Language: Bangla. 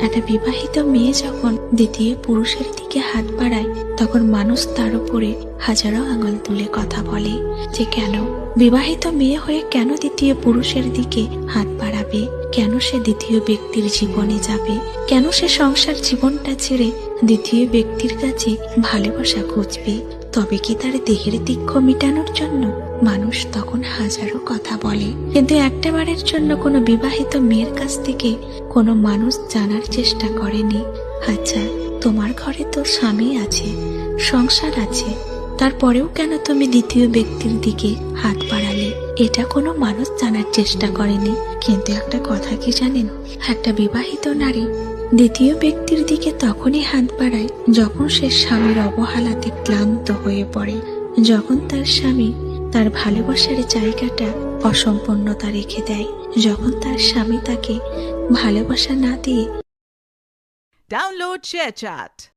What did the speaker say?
একটা বিবাহিত মেয়ে যখন দ্বিতীয় পুরুষের দিকে হাত বাড়ায় তখন মানুষ তার উপরে হাজারো আঙুল তুলে কথা বলে যে কেন বিবাহিত মেয়ে হয়ে কেন দ্বিতীয় পুরুষের দিকে হাত বাড়াবে, কেন সে দ্বিতীয় ব্যক্তির জীবনে যাবে, কেন সে সংসার জীবনটা ছেড়ে দ্বিতীয় ব্যক্তির কাছে ভালোবাসা খুঁজবে। তবে কি তার দেহের দীক্ষ মিটানোর জন্য? মানুষ তখন হাজারো কথা বলে, কিন্তু একটাবারের জন্য কোনো বিবাহিত মেয়ের কাছ থেকে কোনো মানুষ জানার চেষ্টা করেনি, আচ্ছা তোমার ঘরে তো স্বামী আছে, সংসার আছে, তারপরেও কেন তুমি দ্বিতীয় ব্যক্তির দিকে হাত বাড়ালে? এটা কোনো মানুষ জানার চেষ্টা করেনি। কিন্তু একটা কথা কি জানেন, একটা বিবাহিত নারী দ্বিতীয় ব্যক্তির দিকে তখনই হাত বাড়ায় যখন সে স্বামীর অবহেলাতে ক্লান্ত হয়ে পড়ে, যখন তার স্বামী তার ভালোবাসার জায়গাটা অসম্পূর্ণতা রেখে দেয়, যখন তার স্বামী তাকে ভালোবাসা না দিয়ে Download ShareChat.